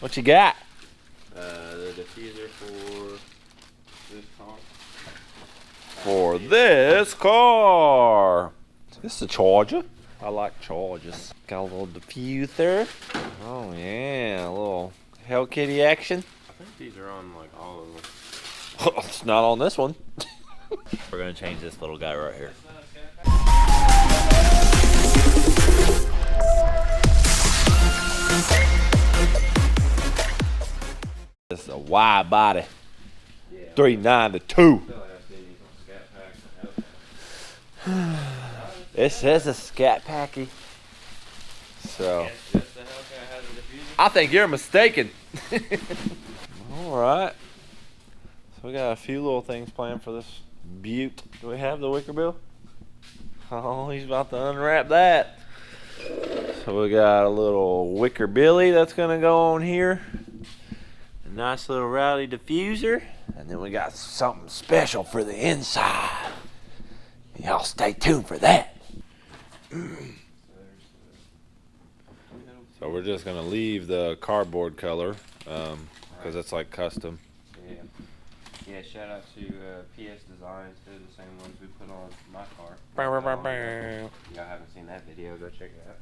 What you got? The diffuser for this car. For this car. This is a Charger. I like Chargers. Got a little diffuser. Oh yeah, a little Hell Kitty action. I think these are on like all of them. It's not on this one. We're gonna change this little guy right here. This is a Widebody. Yeah. 392. This is a Scatpacky. So I think you're mistaken. Alright. So we got a few little things planned for this beaut. Do we have the Wickerbill? Oh, he's about to unwrap that. So we got a little Wickerbilly that's gonna go on here. A nice little rowdy diffuser. And then we got something special for the inside. Y'all stay tuned for that. So we're just gonna leave the cardboard color because it's like custom. Yeah. Yeah, shout out to PS Designs. They're the same ones we put on my car. Y'all haven't seen that video, go check it out.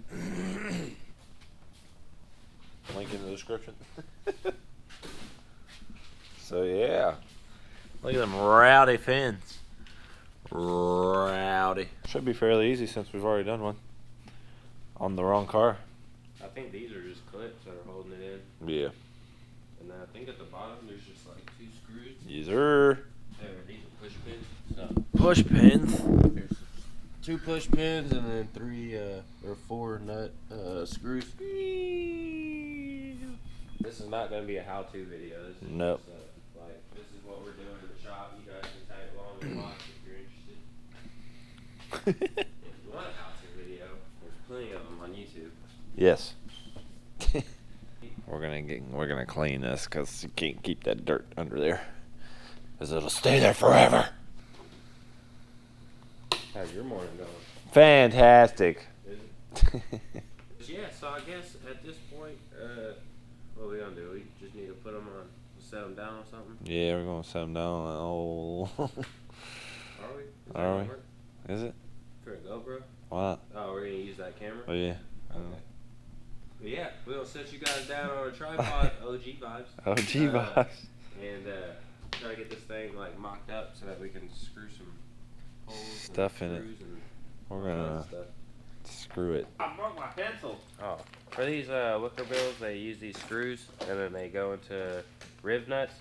Link in the description. So yeah. Look at them rowdy fins. Rowdy. Should be fairly easy since we've already done one. On the wrong car. I think these are just clips that are holding it in. Yeah. And then I think at the bottom there's just like 2 screws. Yes, sir. These are push pins. So Push pins. there's 2 push pins and then 3 or 4 nut screws. This is not going to be a how-to video. This is Nope. just, this is what we're doing in the shop. You guys can tag along and watch if you're interested. If you want a how-to video, there's plenty of them on YouTube. Yes. We're gonna clean this because you can't keep that dirt under there, because it'll stay there forever. How's your morning going? Fantastic. Yeah, so I guess at this point, what are we gonna do? We just need to put them on, set them down or something? Yeah, we're gonna set them down. Oh. Are we? Are we? Is it? For a GoPro? What? Oh, we're gonna use that camera? Oh yeah. Okay. But yeah, we're gonna set you guys down on a tripod, OG vibes. OG vibes. And try to get this thing like mocked up so that we can screw some holes Stuff in it. and We're gonna screw it. I broke my pencil. Oh, for these Wickerbills, they use these screws and then they go into rib nuts.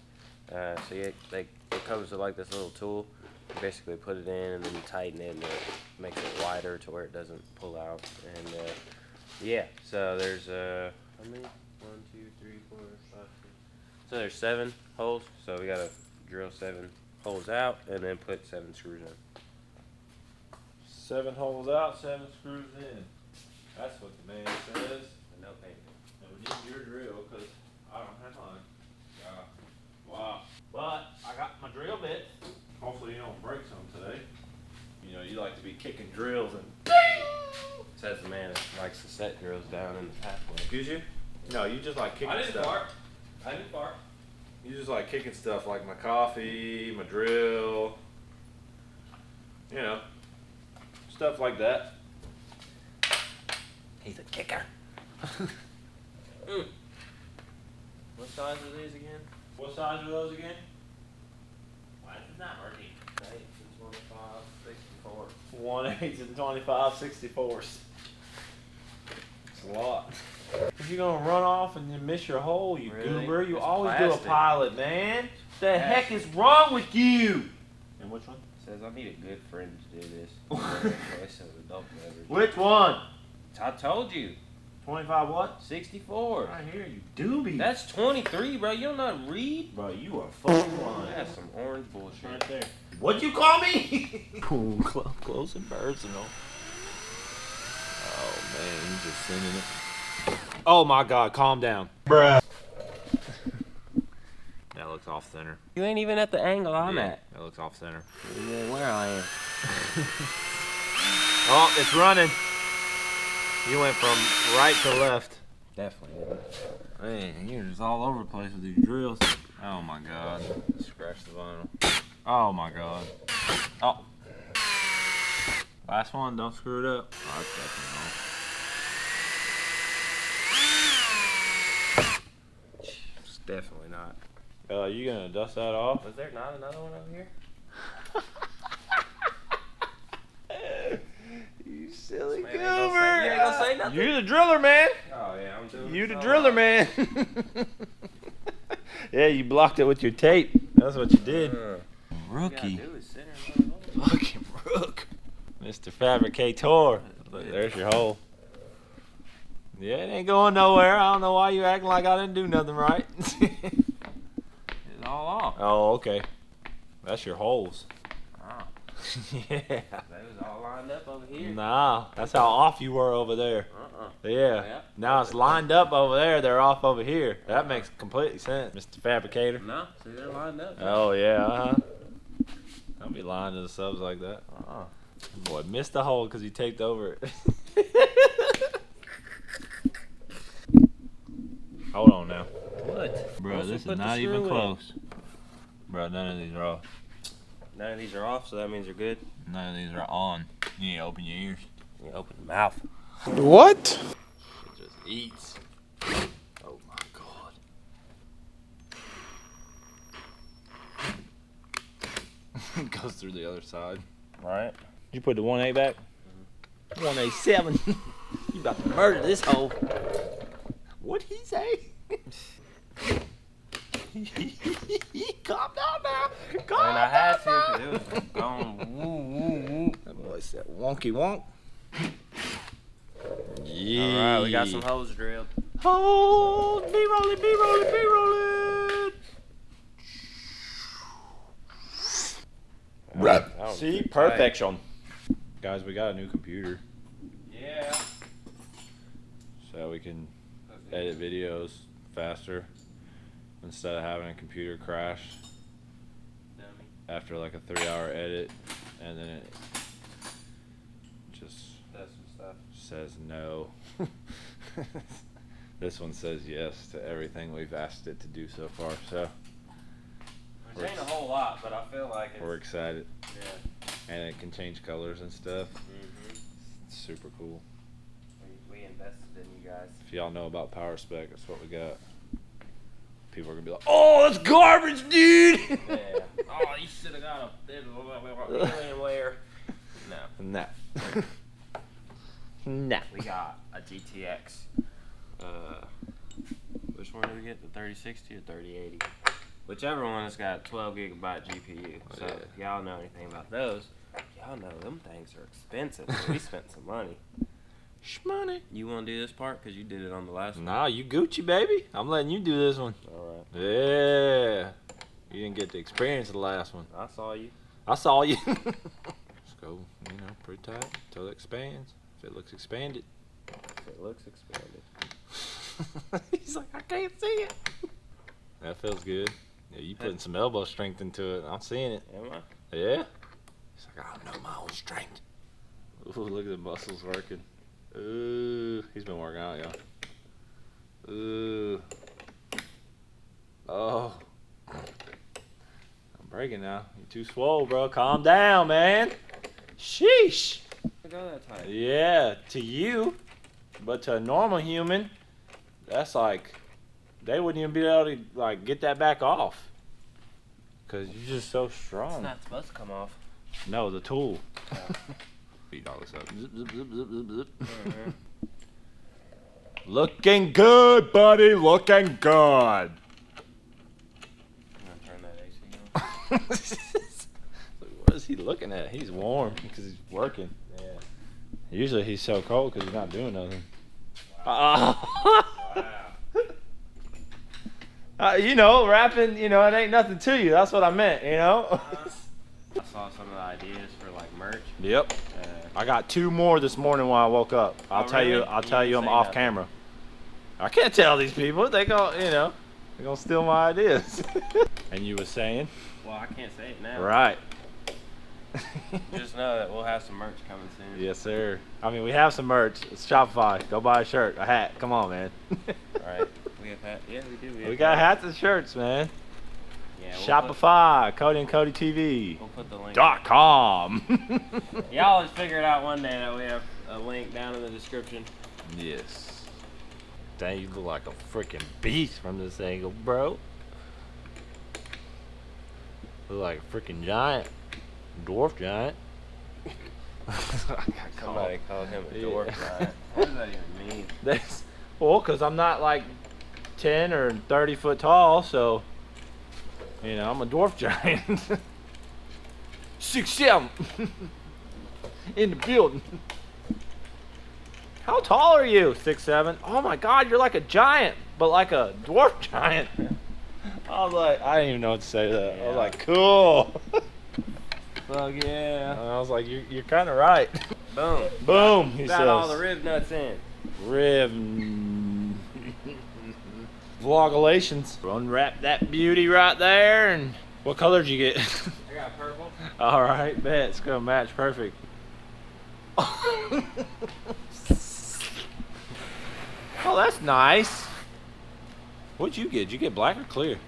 So it comes with like this little tool. You basically put it in and then you tighten it and it makes it wider to where it doesn't pull out. And yeah, so there's how many? 1, 2, 3, 4, 5, 6. So there's 7 holes. So we gotta drill 7 holes out and then put 7 screws in. 7 holes out, 7 screws in. That's what the man says. And no paint. And we need your drill because I don't have mine. Wow. But I got my drill bit. Hopefully you don't break some today. You know, you like to be kicking drills and... Says the man that likes to set drills down in the pathway. Excuse you? No, you just like kicking stuff. I didn't fart. You just like kicking stuff like my coffee, my drill. You know, stuff like that. He's a kicker. What size are these again? What size are those again? Why is it not working? 8 and 25, 64. 1/8 and 25 64s. It's a lot. If you're gonna run off and then miss your hole, you Really? goober, you It's always plastic. do a pilot, man. The heck is wrong with you? And which one? Says I need a good friend to do this. Choice of adult beverage. Which one? I told you. 25 what? 64. Right here, you doobie. That's 23, bro. You don't know how to read? Bro, you are fucking lying. That's some orange bullshit. Right there. What'd you call me? Cool, close and personal. Oh man, he's just sending it. Oh my God, calm down. Bruh. That looks off center. You ain't even at the angle I'm at. That looks off center. Yeah, where I am. Oh, it's running. You went from right to left. Definitely. Man, you're just all over the place with these drills. Oh my god. Scratch the vinyl. Oh my god. Oh. Last one, don't screw it up. Oh, that's definitely off. It's definitely not. You gonna dust that off? Was there not another one over here? You silly Man, goober. you ain't gonna say nothing. You're the driller, man. Oh yeah, I'm doing You it the so driller, hard. man. Yeah, you blocked it with your tape. That's what you did. Rookie. All you gotta do is center another hole. Fucking rook. Mr. Fabricator. Look, there's your hole. Yeah, it ain't going nowhere. I don't know why you acting like I didn't do nothing right. It's all off. Oh, okay. That's your holes. Oh, Yeah. they was all lined up over here. Nah, that's how off you were over there. Yeah. Yep. Now it's lined up over there. They're off over here. That makes complete sense, Mr. Fabricator. No, see they're lined up. Oh, yeah. Don't be lying to the subs like that. Boy, missed the hole because he taped over it. Hold on now. What? Bro, Once we this is put the not even screw in. close. Bro, none of these are off. None of these are off, so that means they're good. None of these are on. You need to open your ears. You open the mouth. What? It just eats. Oh my god. Goes through the other side. Right. You put the 1.8 back? 187. You about to murder this hole. What'd he say? Calm down now. Calm And I had to, down because it was going woo, woo, woo. That boy said wonky wonk. Yeah. Alright, we got some holes drilled. Hold, be rolling, be rolling, be rolling. That was See, too tight. perfection. Guys, we got a new computer, Yeah. so we can edit videos faster instead of having a computer crash Dummy. after like a 3-hour edit, and then it just That's some stuff. says no. This one says yes to everything we've asked it to do so far, so Which ain't a whole lot, but I feel like it's. we're excited. Yeah. And it can change colors and stuff. Mm-hmm. It's super cool. We invested in you guys. If y'all know about Power Spec, that's what we got. People are gonna be like, "Oh, that's garbage, dude." Yeah. Oh, you should have got a alien layer. No. Nah. Nah. We got a GTX. Which one did we get? The 3060 or 3080? Whichever one has got 12 gigabyte GPU. So Yeah. if y'all know anything about those, y'all know them things are expensive. We spent some money. Shmoney. You want to do this part? Because you did it on the last one. Nah, you Gucci, baby. I'm letting you do this one. Alright. Yeah. You didn't get to experience the last one. I saw you. I saw you. Let's go, you know, pretty tight until it expands. If it looks expanded. It looks expanded. He's like, I can't see it. That feels good. Yeah, you putting some elbow strength into it. I'm seeing it. Am I? Yeah. He's like, I don't know my own strength. Ooh, look at the muscles working. Ooh, he's been working out, y'all. Ooh. Oh. I'm breaking now. You're too swole, bro. Calm down, man. Sheesh. Go that tight. Yeah, to you, but to a normal human, that's like, they wouldn't even be able to like get that back off. Cause you're just so It's strong. not supposed to come off. No, the tool. Oh. Beat all this up. Zip, zip, zip, zip, zip, zip. Mhm. Looking good, buddy. Looking good. I'm gonna turn that AC What is he looking at? He's warm because he's working. on. Yeah. Usually he's so cold because he's not doing nothing. Wow. You know, rapping, you know, it ain't nothing to you. That's what I meant, you know? I saw some of the ideas for like merch. Yep. I got 2 more this morning when I woke up. I'll Oh, tell you. really? I'll You tell you didn't I'm say off nothing. camera. I can't tell these people. They gon' you know, they're gonna steal my ideas. And you were saying? Well, I can't say it now. Right. Just know that we'll have some merch coming soon. Yes, sir. I mean, we have some merch. It's Shopify. Go buy a shirt, a hat. Come on, man. All right. We have hats. Yeah, we do. We got hats and shirts, man. Yeah, Shopify, Cody and Cody TV. We'll put the link. .com. Y'all just figure it out one day that we have a link down in the description. Yes. Dang, you look like a freaking beast from this angle, bro. Look like a freaking giant. Dwarf giant. Somebody called him a dwarf giant. What does that even mean? That's, well, because I'm not like 10 or 30 foot tall, so, you know, I'm a dwarf giant. 6'7" in the building. How tall are you? 6'7". Oh my God, you're like a giant, but like a dwarf giant. I was like, I didn't even know what to say to that. Yeah. I was like, cool. Fuck yeah. And I was like, you're kind of right. Boom. Boom. He Got says, all the rib nuts in. Riv. Vlogulations. Unwrap that beauty right there. And what color did you get? I got purple. All right, bet it's gonna match perfect. Oh, that's nice. What'd you get? Did you get black or clear?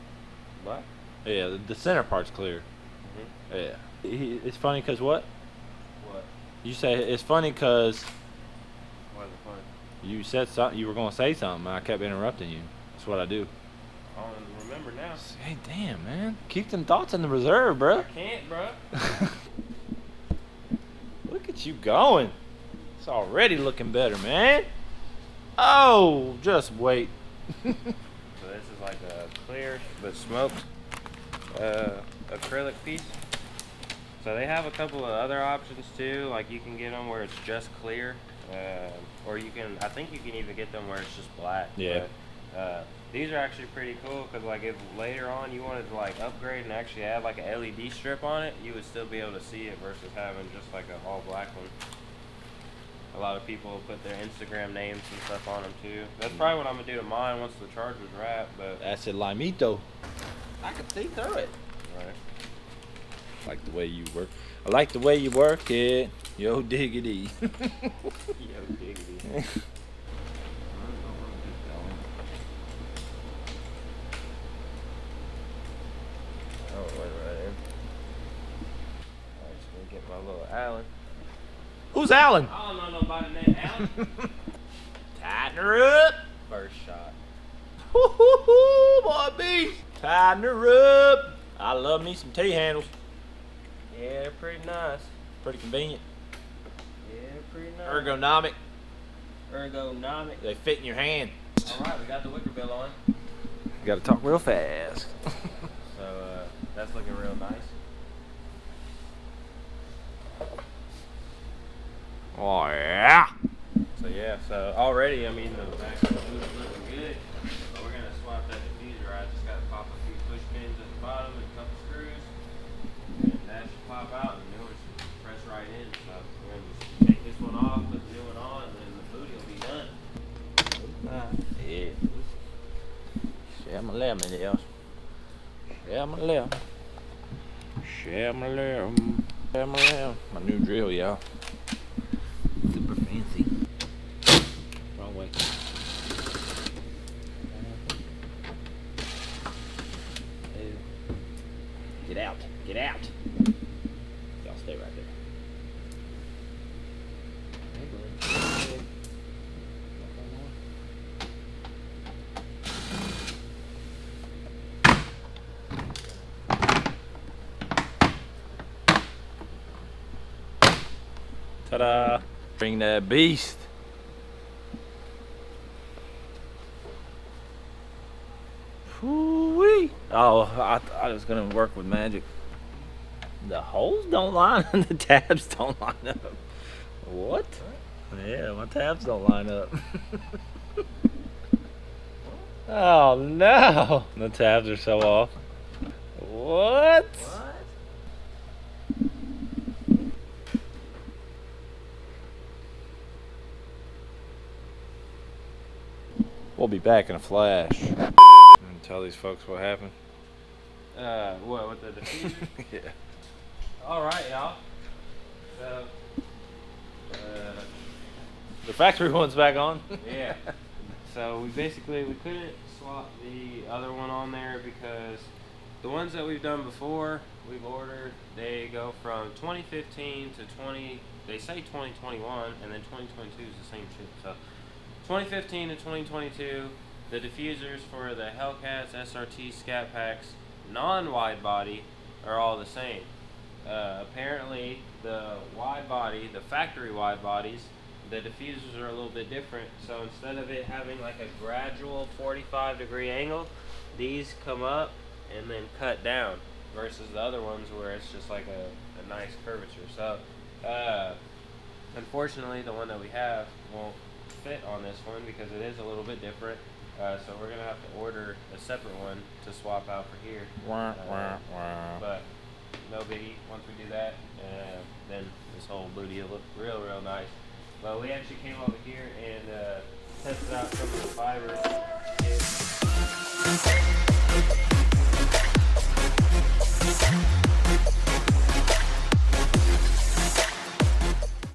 Black? Yeah, the center part's clear. Yeah. It's funny because what? What? You say it's funny because Why is it funny? you said something. You were gonna say something. And I kept interrupting you. That's what I do. I don't remember now. Hey, damn, man. Keep them thoughts in the reserve, bro. I can't, bro. Look at you going. It's already looking better, man. Oh, just wait. So this is like a clear but smoked acrylic piece. So they have a couple of other options too. Like you can get them where it's just clear, or you can. I think you can even get them where it's just black. Yeah. But, these are actually pretty cool because like if later on you wanted to like upgrade and actually add like a LED strip on it, you would still be able to see it versus having just like an all black one. A lot of people put their Instagram names and stuff on them too. That's probably what I'm gonna do to mine once the charge was wrapped. But That's it, Limito. I can see through it. right. I like the way you work. I like the way you work it. Yo, diggity. Yo, diggity. Oh, wait right there. Alright, just gonna get my little Allen. Who's Alan? I don't know nobody named Allen. Tighten her up. First shot. Woo-hoo-hoo, boy, beast. Tighten her up. I love me some T-handles. Yeah, they're pretty nice. Pretty convenient. Yeah, they're pretty nice. Ergonomic. Ergonomic. They fit in your hand. Alright, we got the Wickerbill on. Got to talk real fast. So, that's looking real nice. Oh, yeah. So yeah, so already, I mean, the back of the boot is looking good. But we're gonna swap that diffuser. I just gotta pop a few push pins at the bottom and a couple screws, and that should pop out, and the new one should press right in. So we're gonna just take this one off, put the new one on, and then the booty will be done. Yeah. Share my lemon, yes. Share my lemon. Share my lemon. Share my lemon. My new drill, y'all. Super fancy. Wrong way. Get out. Get out. Y'all stay right there. Ta-da! Bring that beast. Woo-wee. Oh, I thought it was gonna work with magic. The holes don't line and the tabs don't line up. What? Yeah, my tabs don't line up. Oh no! The tabs are so off. What? We'll be back in a flash. Tell these folks what happened. What, with the diffuser? Yeah. Alright, y'all. So, The factory one's back on. yeah. So we couldn't swap the other one on there because the ones that we've done before, we've ordered, they go from 2015 to they say 2021, and then 2022 is the same shit. So 2015 to 2022, the diffusers for the Hellcats, SRT, Scatpacks, non-wide body are all the same. Apparently, the wide body, the factory wide bodies, the diffusers are a little bit different. So instead of it having like a gradual 45-degree angle, these come up and then cut down, versus the other ones where it's just like a nice curvature. So unfortunately, the one that we have won't fit on this one because it is a little bit different. So we're gonna have to order a separate one to swap out for here. But no biggie. Once we do that, then this whole booty will look real nice. But we actually came over here and tested out some of the fibers.